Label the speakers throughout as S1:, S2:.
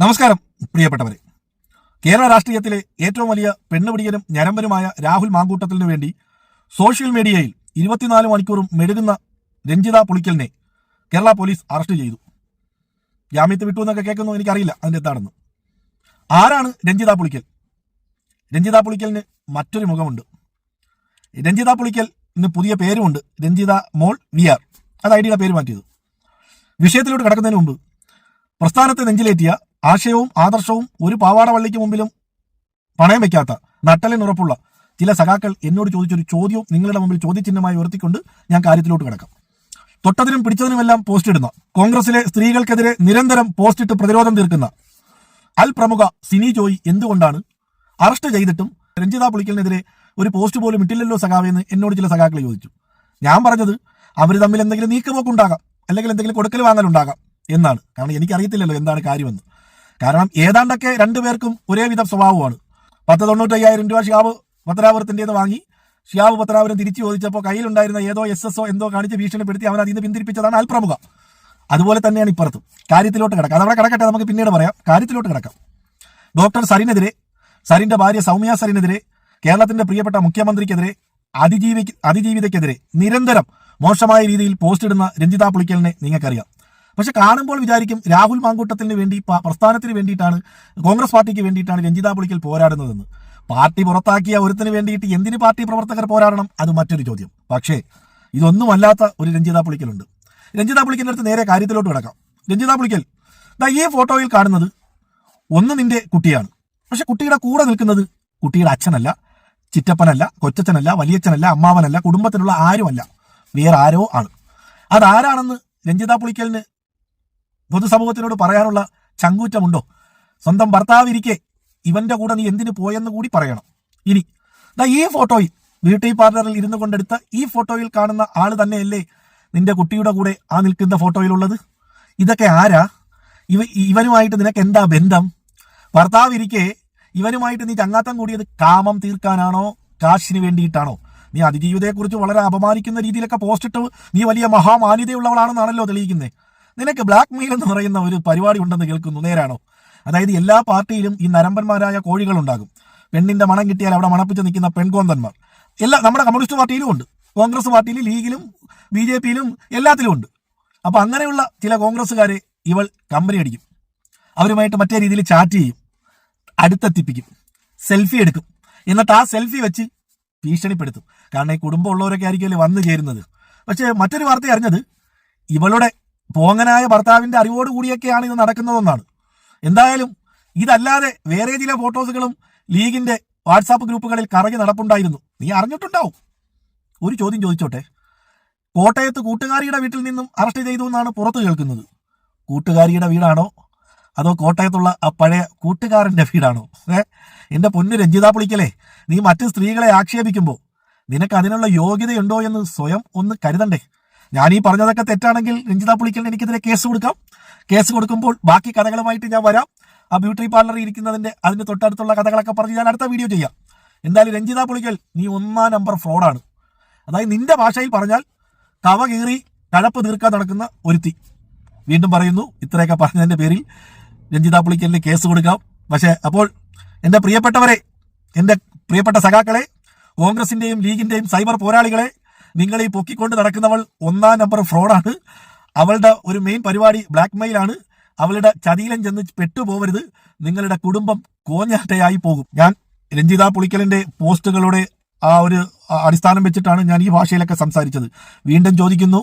S1: നമസ്കാരം പ്രിയപ്പെട്ടവരെ. കേരള രാഷ്ട്രീയത്തിലെ ഏറ്റവും വലിയ പെണ്ണുപിടിയനും ഞരമ്പനുമായ രാഹുൽ മാങ്കൂട്ടത്തിനു വേണ്ടി സോഷ്യൽ മീഡിയയിൽ 24 മണിക്കൂറും മെഴുകുന്ന രഞ്ജിത പുളിക്കലിനെ കേരള പോലീസ് അറസ്റ്റ് ചെയ്തു. ജാമ്യത്തിൽ വിട്ടു എന്നൊക്കെ കേൾക്കുന്നു, എനിക്കറിയില്ല അതിൻ്റെ എന്താണെന്ന്. ആരാണ് രഞ്ജിത പുളിക്കൽ? രഞ്ജിത പുളിക്കലിന് മറ്റൊരു മുഖമുണ്ട്. രഞ്ജിത പുളിക്കലിന് പുതിയ പേരുമുണ്ട്, രഞ്ജിത മോൾ VR. അത് ഐഡിയുടെ പേര് മാറ്റിയത്. വിഷയത്തിലോട്ട് കിടക്കുന്നതിന് മുമ്പ് പ്രസ്ഥാനത്തെ നെഞ്ചിലേറ്റിയ ആശയവും ആദർശവും ഒരു പാവാടവള്ളിക്ക് മുമ്പിലും പണയം വയ്ക്കാത്ത നട്ടലിനുറപ്പുള്ള ചില സഖാക്കൾ എന്നോട് ചോദിച്ചൊരു ചോദ്യവും നിങ്ങളുടെ മുമ്പിൽ ചോദ്യചിഹ്നമായി ഉയർത്തിക്കൊണ്ട് ഞാൻ കാര്യത്തിലോട്ട് കിടക്കാം. തൊട്ടതിനും പിടിച്ചതിനുമെല്ലാം പോസ്റ്റ് ഇടുന്ന, കോൺഗ്രസിലെ സ്ത്രീകൾക്കെതിരെ നിരന്തരം പോസ്റ്റിട്ട് പ്രതിരോധം തീർക്കുന്ന അൽ പ്രമുഖ സിനി ജോയി എന്തുകൊണ്ടാണ് അറസ്റ്റ് ചെയ്തിട്ടും രഞ്ജിത പുളിക്കലിനെതിരെ ഒരു പോസ്റ്റ് പോലും ഇട്ടില്ലല്ലോ സഖാവെന്ന് എന്നോട് ചില സഖാക്കൾ ചോദിച്ചു. ഞാൻ പറഞ്ഞത് അവർ തമ്മിൽ എന്തെങ്കിലും നീക്കുപോക്കുണ്ടാകാം, അല്ലെങ്കിൽ എന്തെങ്കിലും കൊടുക്കൽ വാങ്ങലുണ്ടാകാം എന്നാണ്. കാരണം എനിക്കറിയത്തില്ലല്ലോ എന്താണ് കാര്യമെന്ന്. കാരണം ഏതാണ്ടൊക്കെ രണ്ടുപേർക്കും ഒരേവിധ സ്വഭാവമാണ്. 95,000 രൂപ ഷിഹാബ് പത്തനാപുരത്തിൻ്റെത് വാങ്ങി ഷിഹാബ് പത്തനാപുരം തിരിച്ചു ചോദിച്ചപ്പോൾ കയ്യിലുണ്ടായിരുന്ന ഏതോ SSO എന്തോ കാണിച്ച് ഭീഷണിപ്പെടുത്തി അവൻ അതിൽ നിന്ന് പിന്തിരിപ്പിച്ചതാണ് അൽപ്രമുഖ. അതുപോലെ തന്നെയാണ് ഇപ്പുറത്തും. കാര്യത്തിലോട്ട് കിടക്കാം, അതവിടെ കിടക്കട്ടെ, നമുക്ക് പിന്നീട് പറയാം. കാര്യത്തിലോട്ട് കിടക്കാം. ഡോക്ടർ സരിനെതിരെ, സരിന്റെ ഭാര്യ സൗമ്യ സരിനെതിരെ, കേരളത്തിന്റെ പ്രിയപ്പെട്ട മുഖ്യമന്ത്രിക്കെതിരെ, അതിജീവിതയ്ക്കെതിരെ നിരന്തരം മോശമായ രീതിയിൽ പോസ്റ്റ് ഇടുന്ന രഞ്ജിത പുളിക്കലിനെ നിങ്ങൾക്കറിയാം. പക്ഷെ കാണുമ്പോൾ വിചാരിക്കും രാഹുൽ മാങ്കൂട്ടത്തിന് വേണ്ടി, പ്രസ്ഥാനത്തിന് വേണ്ടിയിട്ടാണ്, കോൺഗ്രസ് പാർട്ടിക്ക് വേണ്ടിയിട്ടാണ് രഞ്ജിത പുളിക്കൽ പോരാടുന്നതെന്ന്. പാർട്ടി പുറത്താക്കിയ ഒരുത്തിന് വേണ്ടിയിട്ട് എന്തിന് പാർട്ടി പ്രവർത്തകർ പോരാടണം? അത് മറ്റൊരു ചോദ്യം. പക്ഷേ ഇതൊന്നുമല്ലാത്ത ഒരു രഞ്ജിത പുളിക്കലുണ്ട്. രഞ്ജിത പുളിക്കലിന്റെ അടുത്ത് നേരെ കാര്യത്തിലോട്ട് കിടക്കാം. രഞ്ജിത പുളിക്കൽ ഈ ഫോട്ടോയിൽ കാണുന്നത് ഒന്ന് നിന്റെ കുട്ടിയാണ്. പക്ഷെ കുട്ടിയുടെ കൂടെ നിൽക്കുന്നത് കുട്ടിയുടെ അച്ഛനല്ല, ചിറ്റപ്പനല്ല, കൊച്ചച്ഛനല്ല, വലിയച്ഛനല്ല, അമ്മാവനല്ല, കുടുംബത്തിലുള്ള ആരുമല്ല, വേറെ ആരോ ആണ്. അതാരാണെന്ന് രഞ്ജിത പുളിക്കലിന് പൊതുസമൂഹത്തിനോട് പറയാനുള്ള ചങ്കൂറ്റമുണ്ടോ? സ്വന്തം ഭർത്താവിരിക്കെ ഇവന്റെ കൂടെ നീ എന്തിനു പോയെന്ന് കൂടി പറയണം. ഇനി ഈ ഫോട്ടോയിൽ, ബ്യൂട്ടി പാർലറിൽ ഇരുന്നു കൊണ്ടെടുത്ത ഈ ഫോട്ടോയിൽ കാണുന്ന ആള് തന്നെയല്ലേ നിന്റെ കുട്ടിയുടെ കൂടെ ആ നിൽക്കുന്ന ഫോട്ടോയിലുള്ളത്? ഇതൊക്കെ ആരാ? ഇവനുമായിട്ട് നിനക്ക് എന്താ ബന്ധം? ഭർത്താവിരിക്കെ ഇവനുമായിട്ട് നീ ചങ്ങാത്തം കൂടിയത് കാമം തീർക്കാനാണോ, കാശിന് വേണ്ടിയിട്ടാണോ? നീ അതിജീവിതയെക്കുറിച്ച് വളരെ അപമാനിക്കുന്ന രീതിയിലൊക്കെ പോസ്റ്റിട്ട് നീ വലിയ മഹാമാന്യതയുള്ളവളാണെന്നാണല്ലോ തെളിയിക്കുന്നത്. നിനക്ക് ബ്ലാക്ക് മെയിൽ എന്ന് പറയുന്ന ഒരു പരിപാടി ഉണ്ടെന്ന് കേൾക്കുന്നു, നേരാണോ? അതായത് എല്ലാ പാർട്ടിയിലും ഈ നരമ്പന്മാരായ കോഴികളുണ്ടാകും. പെണ്ണിന്റെ മണം കിട്ടിയാൽ അവിടെ മണപ്പിച്ച് നിൽക്കുന്ന പെൺകോന്തന്മാർ നമ്മുടെ കമ്മ്യൂണിസ്റ്റ് പാർട്ടിയിലും ഉണ്ട്, കോൺഗ്രസ് പാർട്ടിയിലും, ലീഗിലും, BJPയിലും എല്ലാത്തിലും ഉണ്ട്. അപ്പൊ അങ്ങനെയുള്ള ചില കോൺഗ്രസ്സുകാരെ ഇവൾ കമ്പനി അടിക്കും. അവരുമായിട്ട് മറ്റേ രീതിയിൽ ചാറ്റ് ചെയ്യും, അടുത്തെത്തിപ്പിക്കും, സെൽഫി എടുക്കും. എന്നിട്ട് ആ സെൽഫി വെച്ച് ഭീഷണിപ്പെടുത്തും. കാരണം ഈ കുടുംബമുള്ളവരൊക്കെ ആയിരിക്കുമല്ലേ വന്നു ചേരുന്നത്. പക്ഷേ മറ്റൊരു വാർത്ത അറിഞ്ഞത് ഇവളുടെ പോങ്ങനായ ഭർത്താവിന്റെ അറിവോടുകൂടിയൊക്കെയാണ് ഇത് നടക്കുന്നതെന്നാണ്. എന്തായാലും ഇതല്ലാതെ വേറെ ചില ഫോട്ടോസുകളും ലീഗിന്റെ വാട്സാപ്പ് ഗ്രൂപ്പുകളിൽ കറങ്ങി നടപ്പുണ്ടായിരുന്നു. നീ അറിഞ്ഞിട്ടുണ്ടാവും. ഒരു ചോദ്യം ചോദിച്ചോട്ടെ. കോട്ടയത്ത് കൂട്ടുകാരിയുടെ വീട്ടിൽ നിന്നും അറസ്റ്റ് ചെയ്തു എന്നാണ് പുറത്തു കേൾക്കുന്നത്. കൂട്ടുകാരിയുടെ വീടാണോ അതോ കോട്ടയത്തുള്ള ആ പഴയ കൂട്ടുകാരന്റെ വീടാണോ? എന്റെ പൊന്നു രഞ്ജിത പുളിക്കലേ, നീ മറ്റ് സ്ത്രീകളെ ആക്ഷേപിക്കുമ്പോൾ നിനക്ക് അതിനുള്ള യോഗ്യതയുണ്ടോ എന്ന് സ്വയം ഒന്ന് കരുതണ്ടേ? ഞാൻ ഈ പറഞ്ഞതൊക്കെ തെറ്റാണെങ്കിൽ രഞ്ജിത പുളിക്കലിന് എനിക്കെതിരെ കേസ് കൊടുക്കാം. കേസ് കൊടുക്കുമ്പോൾ ബാക്കി കഥകളുമായിട്ട് ഞാൻ വരാം. ആ ബ്യൂട്ടി പാർലറിൽ ഇരിക്കുന്നതിന്റെ അതിന്റെ തൊട്ടടുത്തുള്ള കഥകളൊക്കെ പറഞ്ഞ് ഞാൻ അടുത്ത വീഡിയോ ചെയ്യാം. എന്തായാലും രഞ്ജിത പുളിക്കൽ നീ 1 നമ്പർ ഫ്രോഡാണ്. അതായത് നിന്റെ ഭാഷയിൽ പറഞ്ഞാൽ കവ കീറി കഴപ്പ് തീർക്കാൻ നടക്കുന്ന ഒരുത്തി. വീണ്ടും പറയുന്നു, ഇത്രയൊക്കെ പറഞ്ഞതിന്റെ പേരിൽ രഞ്ജിത പുളിക്കലിന് കേസ് കൊടുക്കാം. പക്ഷേ അപ്പോൾ എൻ്റെ പ്രിയപ്പെട്ടവരെ, എൻ്റെ പ്രിയപ്പെട്ട സഖാക്കളെ, കോൺഗ്രസിന്റെയും ലീഗിന്റെയും സൈബർ പോരാളികളെ, നിങ്ങൾ ഈ പൊക്കിക്കൊണ്ട് നടക്കുന്നവൾ 1 നമ്പർ ഫ്രോഡാണ്. അവളുടെ ഒരു മെയിൻ പരിപാടി ബ്ലാക്ക് മെയിലാണ്. അവളുടെ ചതിയിലും ചെന്ന് പെട്ടുപോകരുത്. നിങ്ങളുടെ കുടുംബം കോഞ്ഞാട്ടയായി പോകും. ഞാൻ രഞ്ജിത പുളിക്കലിന്റെ പോസ്റ്റുകളുടെ ആ ഒരു അടിസ്ഥാനം വെച്ചിട്ടാണ് ഞാൻ ഈ ഭാഷയിലൊക്കെ സംസാരിച്ചത്. വീണ്ടും ചോദിക്കുന്നു,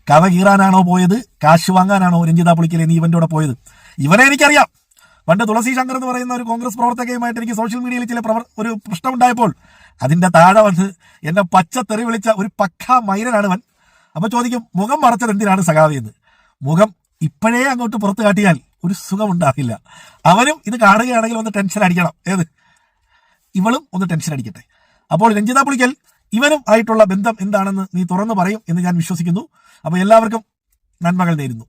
S1: കവ കീറാനാണോ പോയത്, കാശ് വാങ്ങാനാണോ രഞ്ജിത പുളിക്കൽ നീ ഇവന്റെ കൂടെ പോയത്? ഇവനെ എനിക്കറിയാം. പണ്ട് തുളസി ശങ്കർ എന്ന് പറയുന്ന ഒരു കോൺഗ്രസ് പ്രവർത്തകയുമായിട്ട് എനിക്ക് സോഷ്യൽ മീഡിയയിൽ ചില ഒരു പ്രശ്നമുണ്ടായപ്പോൾ അതിന്റെ താഴെ വന്ന് എന്നെ പച്ചത്തെറി വിളിച്ച ഒരു പക്കാ മൈരനാണ് അവൻ. അപ്പൊ ചോദിക്കും, മുഖം മറച്ചത് എന്തിനാണ് സഖാവെന്ന്? മുഖം ഇപ്പോഴേ അങ്ങോട്ട് പുറത്ത് കാട്ടിയാൽ ഒരു സുഖം ഉണ്ടാകില്ല. അവനും ഇത് കാണുകയാണെങ്കിൽ ഒന്ന് ടെൻഷൻ അടിക്കണം. ഏത് ഇവളും ഒന്ന് ടെൻഷൻ അടിക്കട്ടെ. അപ്പോൾ രഞ്ജിത പുളിക്കൽ ഇവനും ആയിട്ടുള്ള ബന്ധം എന്താണെന്ന് നീ തുറന്നു പറയും എന്ന് ഞാൻ വിശ്വസിക്കുന്നു. അപ്പോൾ എല്ലാവർക്കും നന്മകൾ നേരുന്നു.